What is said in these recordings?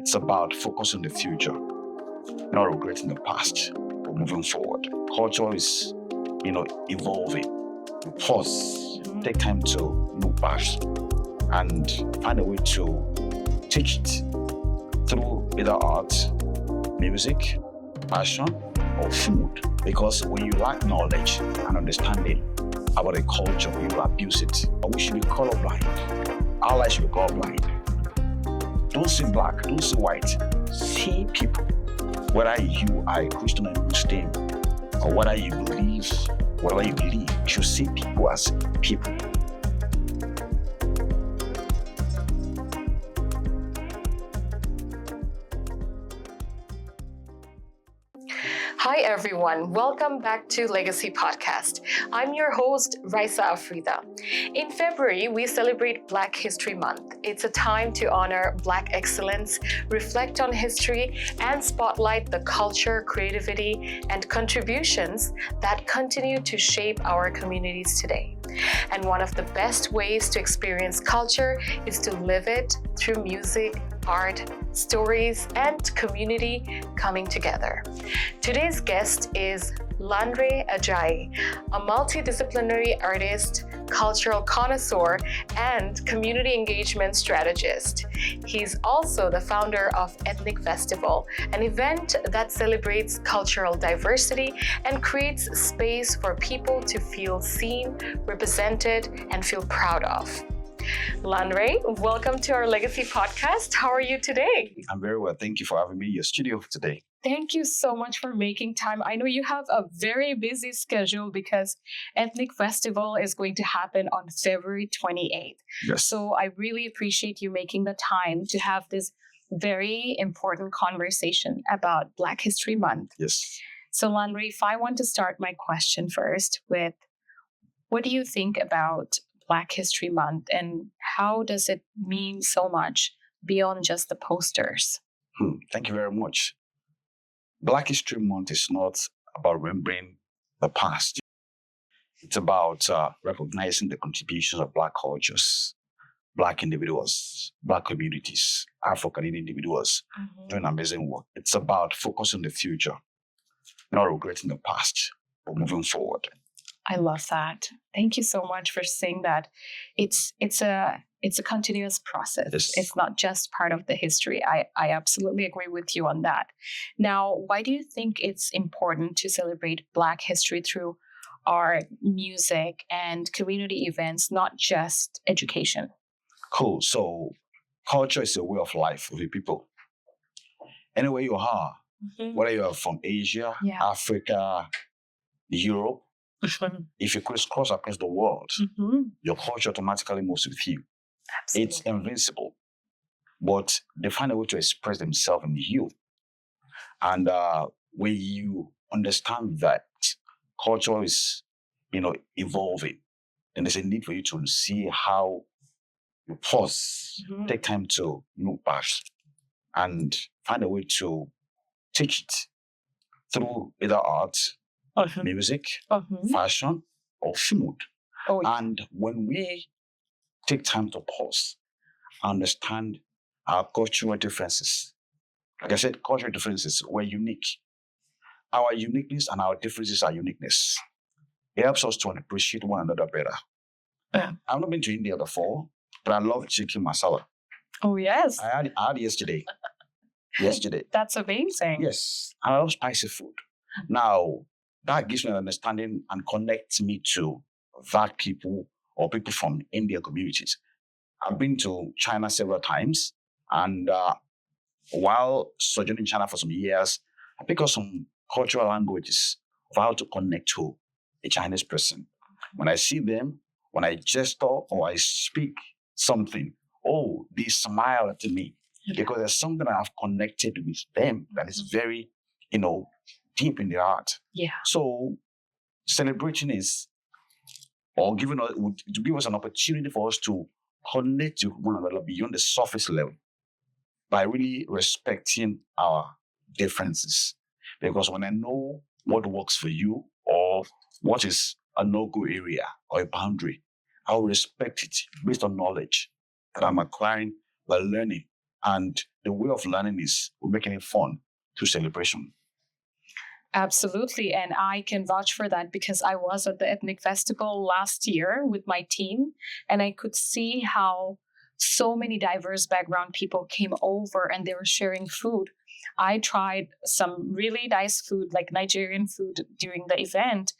It's about focusing on the future, not regretting the past, but moving forward. Culture is, evolving. Pause, take time to look back and find a way to teach it through either art, music, passion, or food. Because when you lack knowledge and understanding about a culture, you will abuse it. But we should be colorblind. Our lives should be colorblind. Don't see black, don't see white. See people. Whether you are a Christian or Muslim, or whatever you believe, you should see people as people. Hi everyone, welcome back to Legacy Podcast. I'm your host, Raisa Afrida. In February, we celebrate Black History Month. It's a time to honor Black excellence, reflect on history, and spotlight the culture, creativity, and contributions that continue to shape our communities today. And one of the best ways to experience culture is to live it through music, art, stories, and community coming together. Today's guest is Lanre Ajayi, a multi-disciplinary artist, cultural connoisseur, and community engagement strategist. He's also the founder of Ethnik Festival, an event that celebrates cultural diversity and creates space for people to feel seen, represented, and feel proud of. Lanre, welcome to our Legacy Podcast. How are you today? I'm very well. Thank you for having me in your studio today. Thank you so much for making time. I know you have a very busy schedule because Ethnik Festival is going to happen on February 28th. Yes. So I really appreciate you making the time to have this very important conversation about Black History Month. Yes. So Lanre, if I want to start my question first with, what do you think about Black History Month and how does it mean so much beyond just the posters? Thank you very much. Black History Month is not about remembering the past. It's about recognizing the contributions of Black cultures, Black individuals, Black communities, Afro-Canadian individuals doing amazing work. It's about focusing on the future, not regretting the past, but moving forward. I love that. Thank you so much for saying that. It's a continuous process. Yes. It's not just part of the history. I absolutely agree with you on that. Now, why do you think it's important to celebrate Black history through art, music, and community events, not just education? Cool. So culture is a way of life for the people. Anywhere you are, whether you are from Asia, Africa, Europe, if you cross across the world, your culture automatically moves with you. Absolutely. It's invincible, but they find a way to express themselves in you. And when you understand that culture is, evolving, then there's a need for you to see how you pause, take time to look back and find a way to teach it through either art, music, fashion, or food. And when we take time to pause, understand our cultural differences. Like I said, cultural differences, we're unique. Our uniqueness and our differences are uniqueness. It helps us to appreciate one another better. I've not been to India before, but I love chicken masala. Oh, yes. I had yesterday. That's amazing. Yes. And I love spicy food. Now, that gives me an understanding and connects me to that people or people from Indian communities. I've been to China several times, and while sojourning in China for some years, I picked up some cultural languages of how to connect to a Chinese person. When I see them, when I gesture or I speak something, they smile at me because there's something I have connected with them that is very, deep in their heart. Yeah. So celebrating is, or giving us, to give us an opportunity for us to connect to one another beyond the surface level by really respecting our differences. Because when I know what works for you or what is a no-go area or a boundary, I will respect it based on knowledge that I'm acquiring by learning And the way of learning is we're making it fun through celebration. Absolutely. And I can vouch for that because I was at the Ethnic Festival last year with my team, and I could see how so many diverse background people came over and they were sharing food. I tried some really nice food, like Nigerian food, during the event.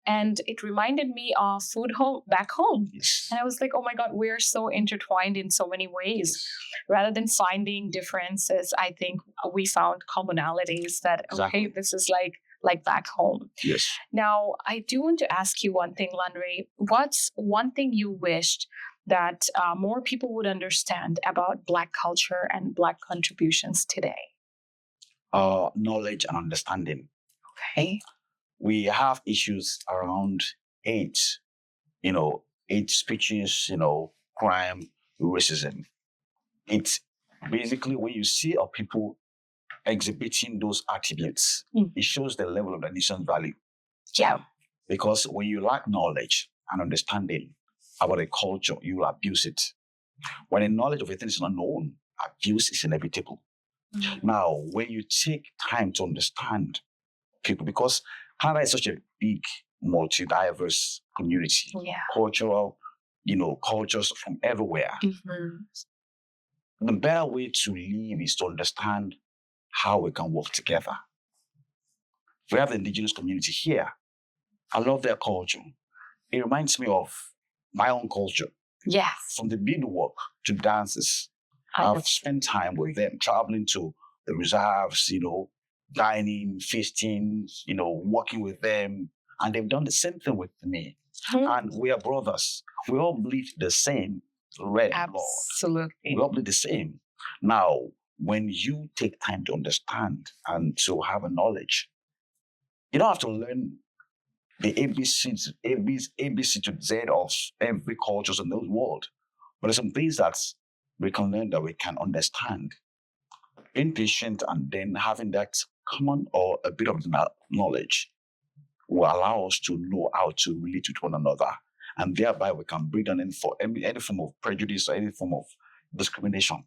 And it reminded me of food home back home. Yes. And I was like, oh my God, we're so intertwined in so many ways. Yes. Rather than finding differences, I think we found commonalities that, Exactly. okay, this is like back home. Yes. Now, I do want to ask you one thing, Lanre. What's one thing you wished that more people would understand about Black culture and Black contributions today? Knowledge and understanding. Okay. We have issues around hate, hate speeches, crime, racism. It's basically when you see a people exhibiting those attributes, it shows the level of the nation's value. Yeah. Because when you lack knowledge and understanding about a culture, you will abuse it. When the knowledge of a thing is not known, abuse is inevitable. Now, when you take time to understand people, because Canada is such a big, multi-diverse community, cultural, cultures from everywhere. The better way to live is to understand how we can work together. We have the indigenous community here. I love their culture. It reminds me of my own culture. Yes. From the beadwork to dances. I've spent time with them, traveling to the reserves, dining, feasting, working with them. And they've done the same thing with me. And we are brothers. We all bleed the same red blood. Absolutely. We all bleed the same. Now, when you take time to understand and to have a knowledge, you don't have to learn the ABC to Z of every culture in the world. But there's some things that we can learn that we can understand. Being patient and then having that common or a bit of knowledge will allow us to know how to relate with one another. And thereby we can bring an end for any form of prejudice or any form of discrimination.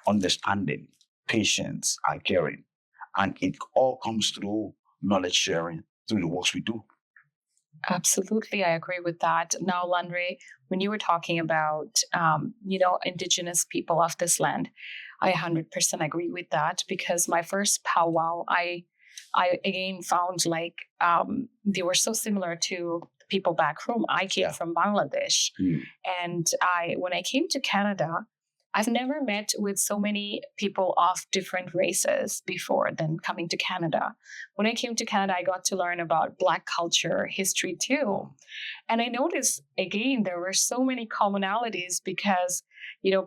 Understanding, patience, and caring. And it all comes through knowledge sharing, through the works we do. Absolutely, I agree with that. Now, Lanre, when you were talking about, indigenous people of this land, I 100% agree with that because my first powwow, I again found they were so similar to people back home. I came from Bangladesh, and when I came to Canada, I've never met with so many people of different races before than coming to Canada. When I came to Canada, I got to learn about Black culture, history too. And I noticed, again, there were so many commonalities because,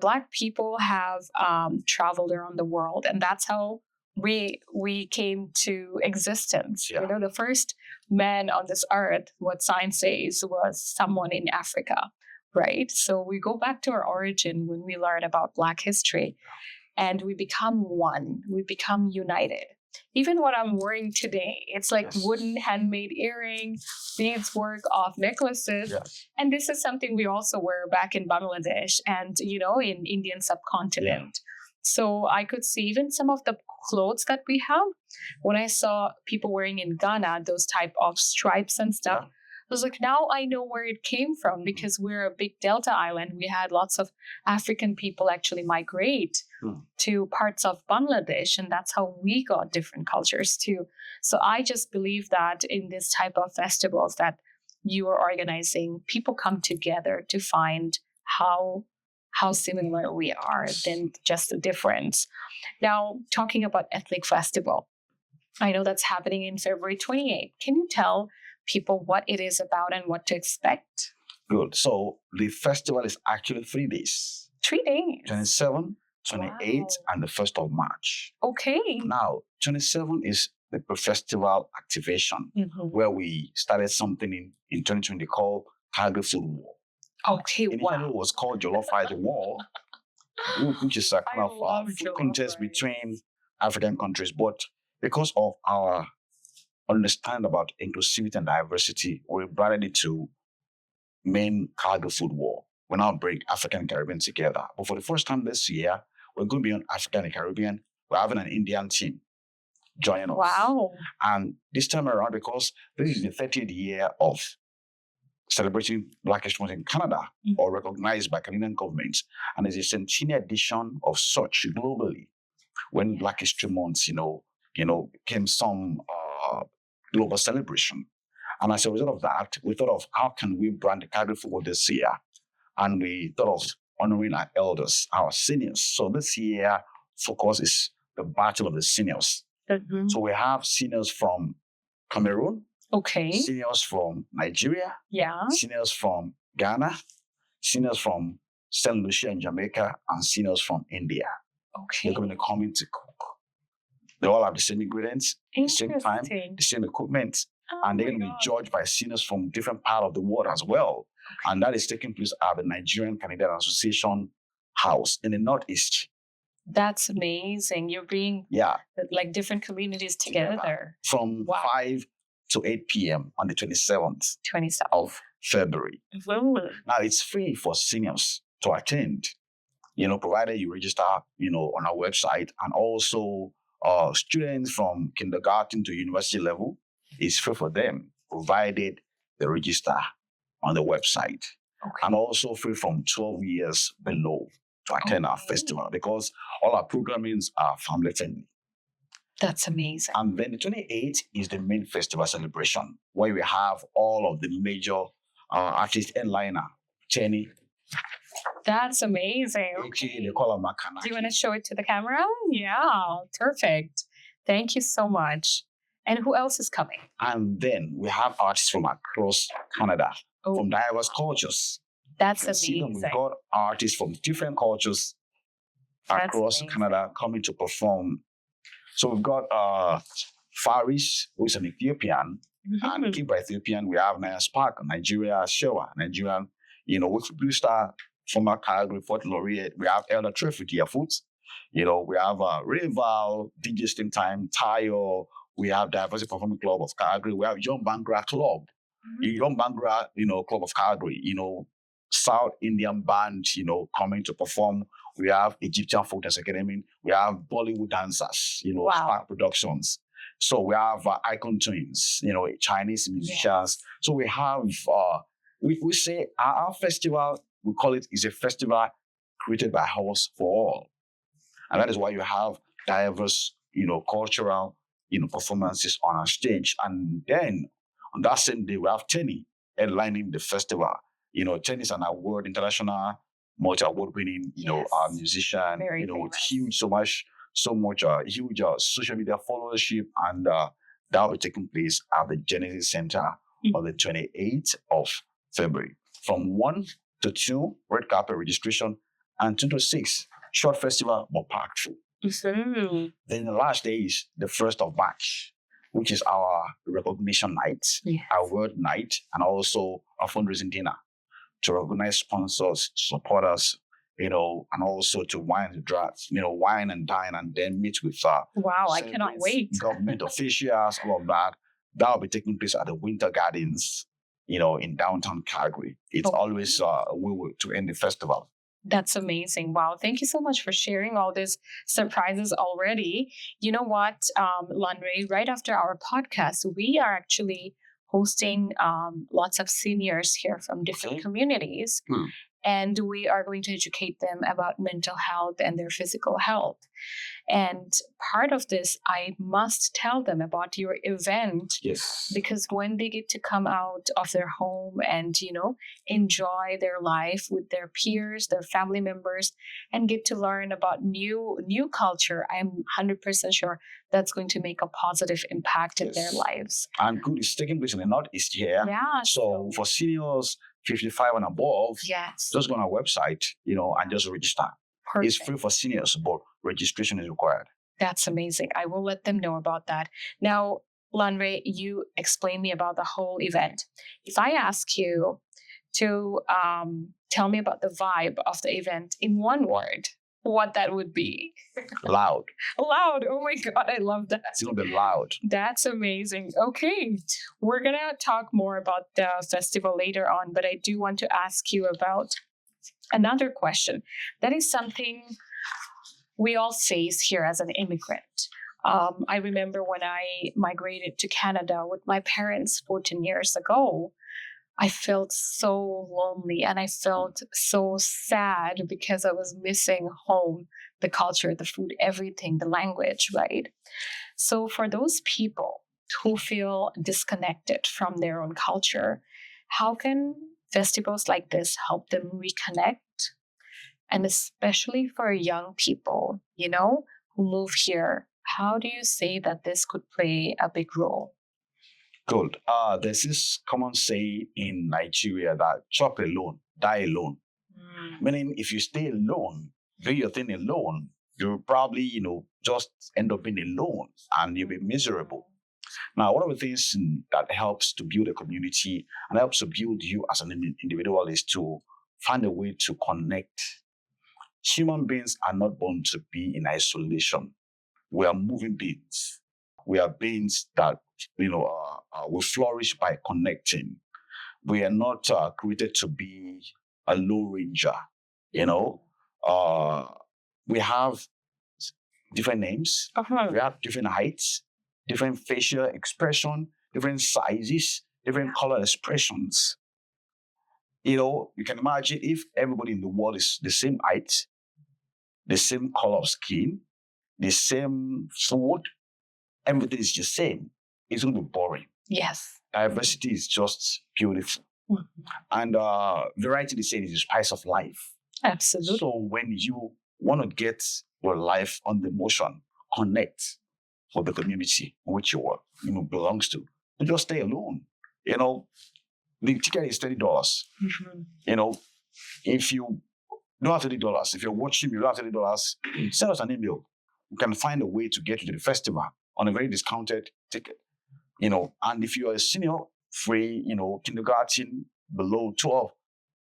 Black people have traveled around the world. And that's how we came to existence. Yeah. The first man on this earth, what science says, was someone in Africa. Right. So we go back to our origin when we learn about Black history and we become one, we become united. Even what I'm wearing today, it's like wooden handmade earrings, beads work of necklaces. Yes. And this is something we also wear back in Bangladesh and, in Indian subcontinent. So I could see even some of the clothes that we have. When I saw people wearing in Ghana, those type of stripes and stuff, I was like, now I know where it came from because we're a big Delta island. We had lots of African people actually migrate to parts of Bangladesh. And that's how we got different cultures too. So I just believe that in this type of festivals that you are organizing, people come together to find how similar we are than just the difference. Now, talking about Ethnic Festival, I know that's happening in February 28th. Can you tell people what it is about and what to expect? Good. So the festival is actually 3 days. 3 days. 27, 28, and the 1st of March. Okay. Now, 27 is the festival activation, where we started something in 2020 called Cargo Food War. Okay, Initially it was called Jollof Rice War, which is a kind of food contest between African countries. But because of our understand about inclusivity and diversity, we branded it to main Cargo Food War. We now bring African and Caribbean together. But for the first time this year, we're going beyond Africa and the Caribbean. We're having an Indian team joining us. Wow. And this time around, because this is the 30th year of celebrating Black History Month in Canada, or recognized by Canadian governments, and it's a centennial edition of such globally. When Black History Month, became some global celebration. And as a result of that, we thought of how can we brand the Calgary Football this year? And we thought of honoring our elders, our seniors. So this year, focus is the Battle of the Seniors. Mm-hmm. So we have seniors from Cameroon, Okay. seniors from Nigeria, seniors from Ghana, seniors from St. Lucia in Jamaica, and seniors from India. Okay. They're going to come in to cook. They all have the same ingredients, the same time, the same equipment, and they're going to be judged by seniors from different parts of the world as well. Okay. And that is taking place at the Nigerian Canadian Association House in the Northeast. That's amazing. You're bringing like different communities together. From 5 to 8 p.m. on the 27th of February. Now, it's free for seniors to attend, provided you register, on our website. And also, students from kindergarten to university level, is free for them, provided they register on the website. Okay. And also free from 12 years below to attend our festival, because all our programmings are family friendly. That's amazing. And then the 28th is the main festival celebration, where we have all of the major artist headliner, Tenny. That's amazing. Okay, they call her Makanaki. Do you want to show it to the camera? Yeah, perfect. Thank you so much. And who else is coming? And then we have artists from across Canada, from diverse cultures. That's amazing. We've got artists from different cultures across Canada coming to perform. So we've got Faris, who is an Ethiopian, and Kibra Ethiopian. We have Naya Spark, Nigeria, Shewa, Nigerian, with Blue Star, former Calgary, Fort Laureate. We have Elder Traffic here, Foods. We have Rival, DJ Steam Time, Tayo. We have Diversity Performing Club of Calgary. We have Young Bangra Club, Young Bangra, Club of Calgary. South Indian band, coming to perform. We have Egyptian Folk Dance Academy. We have Bollywood dancers, Spark Productions. So we have Icon Twins, Chinese musicians. Yes. So we have, we say our festival, we call it, is a festival created by us for all. And that is why you have diverse, cultural, performances on our stage. And then on that same day, we have Tenny headlining the festival. Tenny is an international multi-award winning, musician, with huge, huge social media followership, and that will be taking place at the Genesis Center on the 28th of February. From 1 to 2, red carpet registration, and 2 to 6, short festival, but packed full. Then the last day is the 1st of March, which is our recognition night, our word night, and also a fundraising dinner to recognize sponsors, supporters, and also to wine and dine, and then meet with I cannot wait. Government officials, all of that. That will be taking place at the Winter Gardens, in downtown Calgary. It's always a way to end the festival. That's amazing. Wow. Thank you so much for sharing all these surprises already. You know what, Lanre, right after our podcast, we are actually hosting lots of seniors here from different communities. And we are going to educate them about mental health and their physical health. And part of this, I must tell them about your event. Yes. Because when they get to come out of their home and, enjoy their life with their peers, their family members, and get to learn about new culture, I'm 100% sure that's going to make a positive impact in their lives. And good, it's taking place in the Northeast here. Yeah. So for seniors 55 and above, just go on our website, and just register. Perfect. It's free for seniors, but registration is required. That's amazing. I will let them know about that. Now, Lanre, you explain me about the whole event. If I ask you to tell me about the vibe of the event in one word, what that would be? Loud. Loud. Oh my God, I love that. It's going to be loud. That's amazing. Okay. We're going to talk more about the festival later on, but I do want to ask you about another question. That is something we all face here as an immigrant. I remember when I migrated to Canada with my parents 14 years ago, I felt so lonely and I felt so sad because I was missing home, the culture, the food, everything, the language, right? So for those people who feel disconnected from their own culture, how can festivals like this help them reconnect? And especially for young people, who move here, how do you say that this could play a big role? Good. There's this common saying in Nigeria that chop alone, die alone. Meaning, if you stay alone, do your thing alone, you'll probably, just end up being alone and you'll be miserable. Now, one of the things that helps to build a community and helps to build you as an individual is to find a way to connect. Human beings are not born to be in isolation. We are moving beings. We are beings that, will flourish by connecting. We are not created to be a lone ranger. Uh, we have different names. We have different heights, different facial expression, different sizes, different color expressions. You can imagine if everybody in the world is the same height, the same color of skin, the same food, everything is the same. It's going to be boring. Yes. Diversity is just beautiful. And variety, they say, is the spice of life. Absolutely. So when you want to get your life on the motion, connect with the community in which you work, belongs to. Don't just stay alone. The ticket is $30. If you don't have $30, if you're watching, you don't have $30, send us an email. We can find a way to get you to the festival on a very discounted ticket. And if you're a senior, free, kindergarten below 12,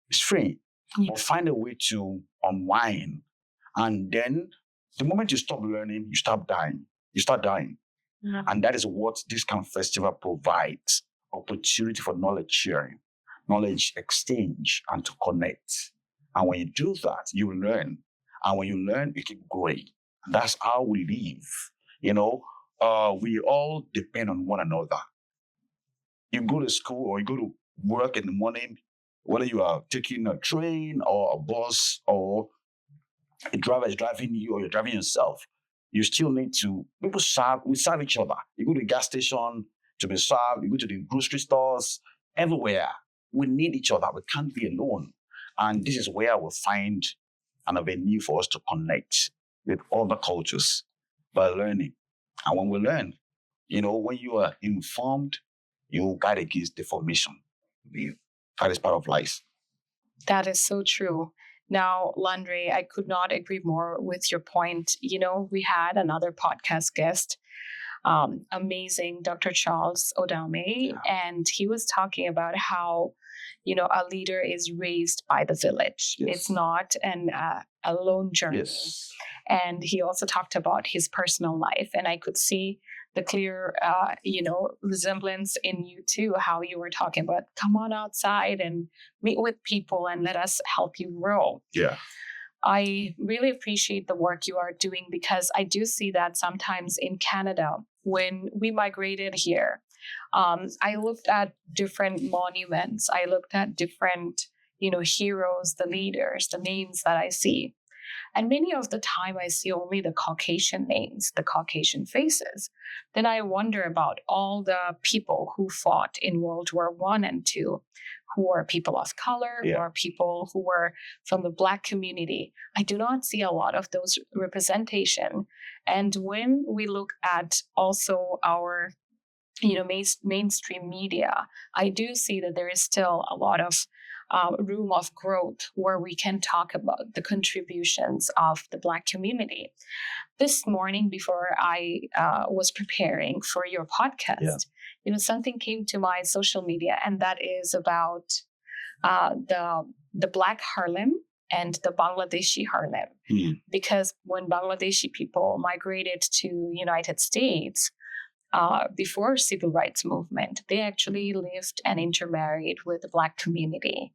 it's free. Yeah. But find a way to unwind. And then the moment you stop learning, you start dying. Yeah. And that is what this kind of festival provides. Opportunity for knowledge sharing, knowledge exchange, and to connect. And when you do that, you learn. And when you learn, you keep growing. And that's how we live. We all depend on one another. You go to school or you go to work in the morning, whether you are taking a train or a bus or a driver is driving you or you're driving yourself, you still need to, we serve each other. You go to the gas station to be served, you go to the grocery stores, everywhere. We need each other. We can't be alone. And this is where we'll find an avenue for us to connect with other cultures by learning. And when we learn, when you are informed, you guide against deformation. That is part of life. That is so true. Now, Lanre, I could not agree more with your point. We had another podcast guest, amazing Dr. Charles Odame, and he was talking about how, a leader is raised by the village. Yes. It's not a lone journey. Yes. And he also talked about his personal life, and I could see the clear, resemblance in you too, how you were talking about, come on outside and meet with people and let us help you grow. Yeah. I really appreciate the work you are doing because I do see that sometimes in Canada, when we migrated here, I looked at different monuments. I looked at different, heroes, the leaders, the names that I see. And many of the time I see only the Caucasian names, the Caucasian faces. Then I wonder about all the people who fought in World War I and II, who are people of color, who are people who were from the Black community. I do not see a lot of those representation. And when we look at also our mainstream media, I do see that there is still a lot of room of growth where we can talk about the contributions of the Black community. This morning, before I was preparing for your podcast, something came to my social media, and that is about the Black Harlem and the Bangladeshi Harlem. Because when Bangladeshi people migrated to United States, before civil rights movement, they actually lived and intermarried with the Black community.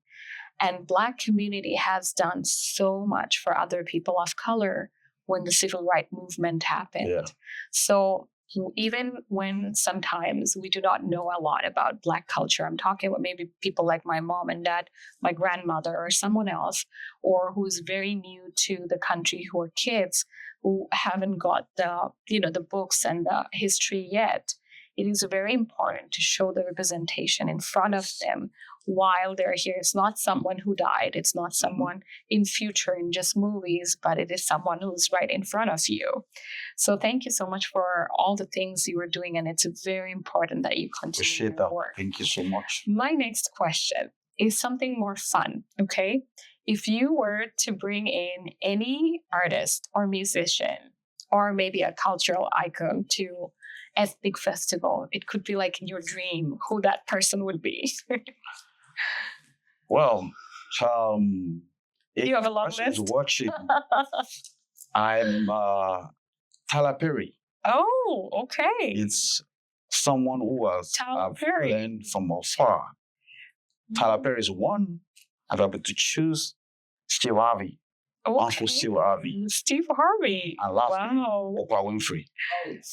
And Black community has done so much for other people of color when the civil rights movement happened. Yeah. So even when sometimes we do not know a lot about Black culture, I'm talking about maybe people like my mom and dad, my grandmother, or someone else, or who's very new to the country, who are kids who haven't got the books and the history yet. It is very important to show the representation in front of them while they're here. It's not someone who died. It's not someone in future in just movies, but it is someone who's right in front of you. So thank you so much for all the things you were doing, and it's very important that you continue Appreciate your that. work. Thank you so much. My next question is something more fun, okay? If you were to bring in any artist or musician or maybe a cultural icon to Ethnic Festival, it could be like your dream, who that person would be. Well, if You have a long person is list? watching, I'm Tyler Perry. Oh, okay. It's someone who has Tyler I've Perry. learned from afar. Tyler Perry is one. I've been able to choose Steve Harvey, Uncle Steve Harvey, Steve Harvey. and last Wow. Oprah Winfrey.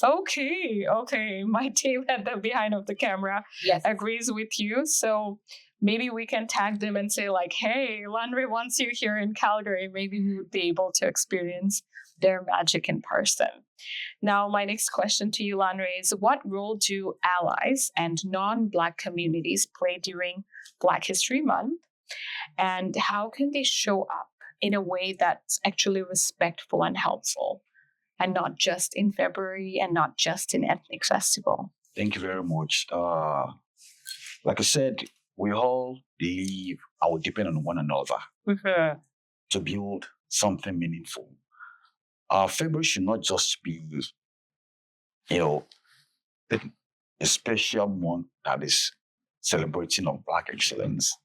Okay. My team at the behind of the camera agrees with you. So maybe we can tag them and say like, hey, Lanre wants you here in Calgary. Maybe we would be able to experience their magic in person. Now, my next question to you, Lanre, is what role do allies and non-Black communities play during Black History Month? And how can they show up in a way that's actually respectful and helpful, and not just in February and not just in Ethnic Festival? Thank you very much. Like I said, we all believe I will depend on one another to build something meaningful. February should not just be, a special month that is celebrating of Black excellence.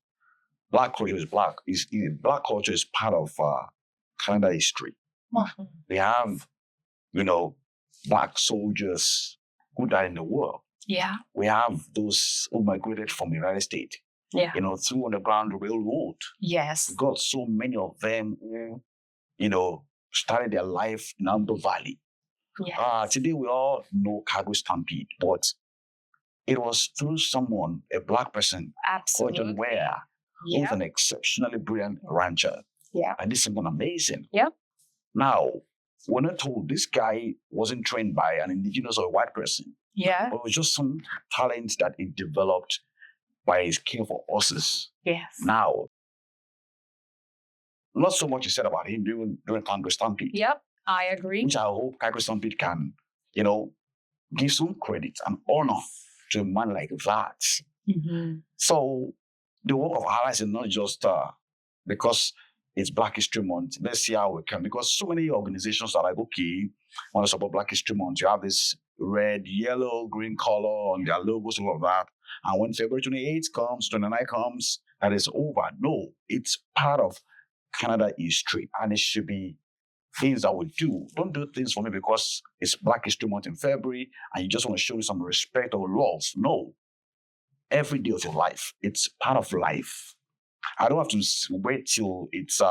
Black culture is Black culture is part of Canada history. We have, Black soldiers who died in the war. Yeah. We have those who migrated from the United States. Yeah. Through Underground Railroad. Yes. We got so many of them who, started their life in Amber Valley. Yes. Today we all know Cargo Stampede, but it was through someone, a Black person, called John Ware, who was an exceptionally brilliant rancher. Yeah. And this is someone amazing. Yeah. Now, we're not told this guy wasn't trained by an indigenous or a white person. Yeah. But it was just some talent that he developed by his care for horses. Yes. Now, not so much is said about him during Congress Stampede. Yep, I agree. Which I hope Congress Stampede can, give some credit and honor to a man like that. Mm-hmm. So the work of allies is not just because it's Black History Month. Let's see how we can. Because so many organizations are like, okay, want to support Black History Month. You have this red, yellow, green color on their logos, all of that. And when February 28th comes, 29th comes, that is over. No, it's part of Canada history. And it should be things that we do. Don't do things for me because it's Black History Month in February and you just want to show me some respect or love. No. Every day of your life, it's part of life. I don't have to wait till it's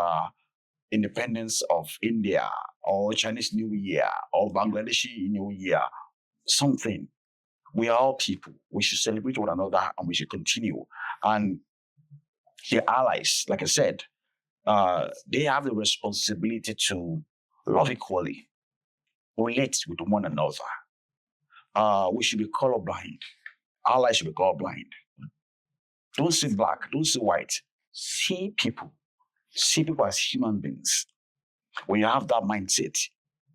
independence of India or Chinese New Year or Bangladeshi New Year. Something. We are all people. We should celebrate one another and we should continue. And the allies, like I said, they have the responsibility to love equally, relate with one another. We should be colorblind. Allies should be colorblind. Don't see Black, don't see white. See people. See people as human beings. When you have that mindset,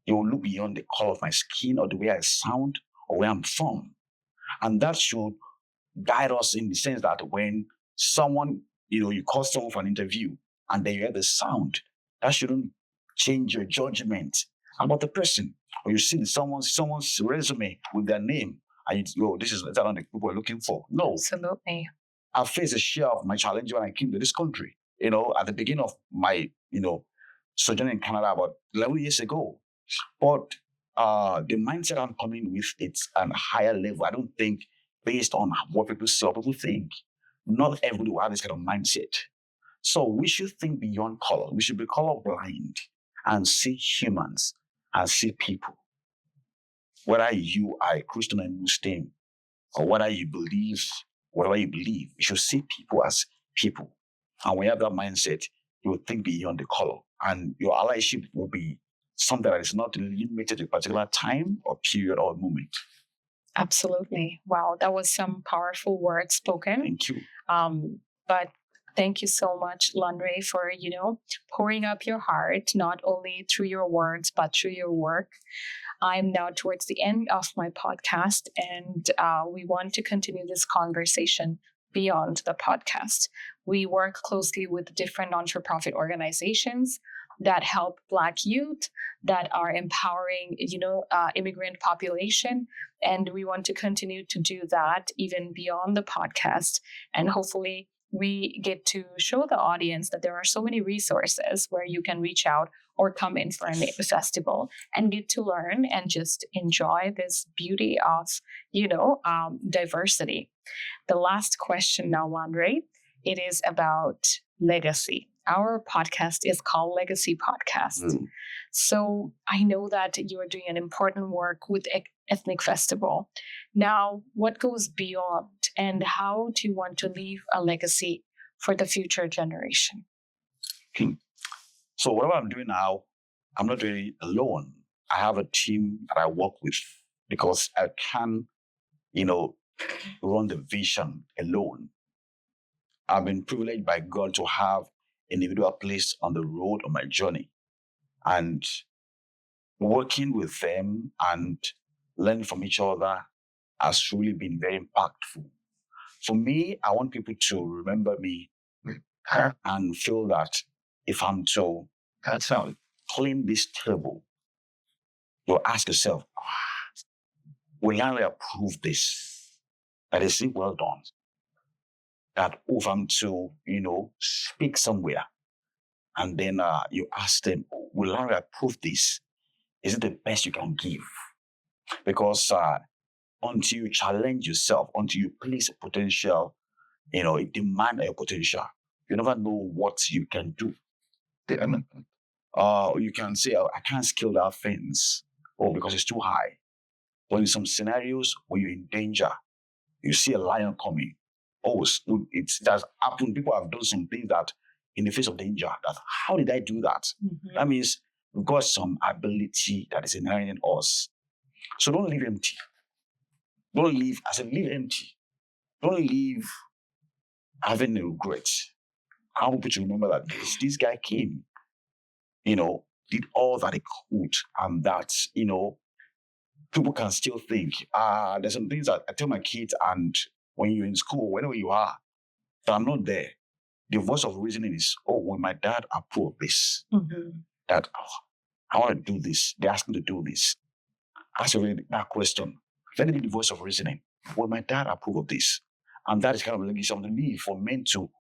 you will look beyond the color of my skin or the way I sound or where I'm from. And that should guide us in the sense that when someone, you call someone for an interview and then you hear the sound, that shouldn't change your judgment about the person. Or you see someone's resume with their name and this is not the people we're looking for. No. Absolutely. I faced a share of my challenge when I came to this country. At the beginning of my, sojourn in Canada about 11 years ago. But the mindset I'm coming with, it's on a higher level. I don't think based on what people say or people think. Not everybody will have this kind of mindset. So we should think beyond color. We should be colorblind and see humans and see people. Whether you are a Christian or a Muslim, or whether you believe, whatever you believe, you should see people as people. And when you have that mindset, you will think beyond the color. And your allyship will be something that is not limited to a particular time or period or moment. Absolutely. Wow, that was some powerful words spoken. Thank you. But thank you so much, Lanre, for pouring up your heart, not only through your words but through your work. I'm now towards the end of my podcast, and we want to continue this conversation beyond the podcast. We work closely with different non-for-profit organizations that help Black youth, that are empowering, immigrant population. And we want to continue to do that even beyond the podcast. And hopefully we get to show the audience that there are so many resources where you can reach out or come in for a festival and get to learn and just enjoy this beauty of, diversity. The last question now, Lanre, it is about legacy. Our podcast is called Legacy Podcast. So I know that you are doing an important work with Ethnik Festival. Now, what goes beyond, and how do you want to leave a legacy for the future generation? So whatever I'm doing now, I'm not doing it alone. I have a team that I work with because I can, run the vision alone. I've been privileged by God to have an individual place on the road on my journey. And working with them and learning from each other has really been very impactful. For me, I want people to remember me and feel that if I'm to clean this table, you'll ask yourself, will I approve this? That is it, well done. That if I'm to, speak somewhere, and then you ask them, will I approve this? Is it the best you can give? Because until you challenge yourself, until you place a potential, a demand on your potential, you never know what you can do. You can say, I can't scale that fence, because it's too high. But in some scenarios where you're in danger, you see a lion coming. That's happened. People have done some things that in the face of danger, how did I do that? Mm-hmm. That means we've got some ability that is inherent in us. So don't leave empty. Don't leave, leave empty. Don't leave having a regret. I want people to remember that this guy came, did all that he could, and that, people can still think, there's some things that I tell my kids, and when you're in school, wherever you are, that I'm not there. The voice of reasoning is, when my dad approved this, that I want to do this, they asked me to do this. Ask already that question. Let it be the voice of reasoning. Will my dad approve of this? And that is kind of like something to me for men to,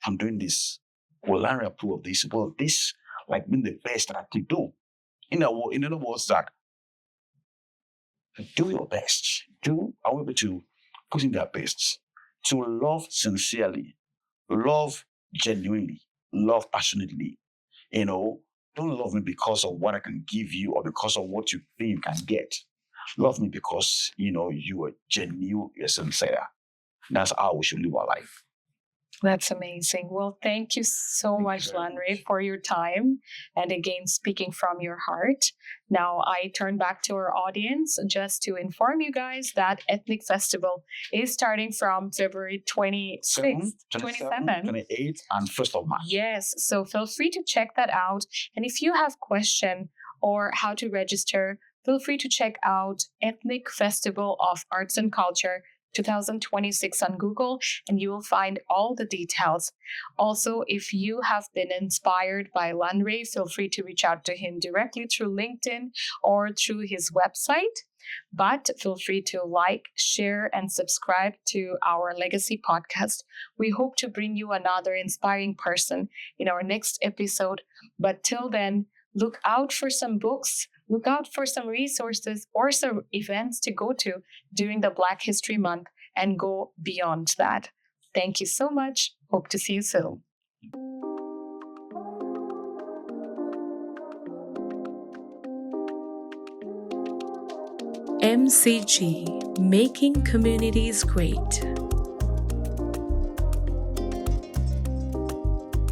I'm doing this. Will Lanre approve of this? Well, this like being the best that I can do. In other words, that do your best. I want people to put in their best. To love sincerely, love genuinely, love passionately. Don't love me because of what I can give you or because of what you think you can get. Love me because, you are genuine, you're sincere. That's how we should live our life. That's amazing. Well, thank you so much, Lanre, for your time. And again, speaking from your heart. Now, I turn back to our audience just to inform you guys that Ethnik Festival is starting from February 26th, 27th, 28th, and 1st of March. Yes. So feel free to check that out. And if you have question or how to register, feel free to check out Ethnik Festival of Arts and Culture 2026 on Google, and you will find all the details. Also, if you have been inspired by Lanre, feel free to reach out to him directly through LinkedIn or through his website. But feel free to like, share, and subscribe to our Legacy podcast. We hope to bring you another inspiring person in our next episode. But till then, look out for some books. Look out for some resources or some events to go to during the Black History Month and go beyond that. Thank you so much. Hope to see you soon. MCG, Making Communities Great.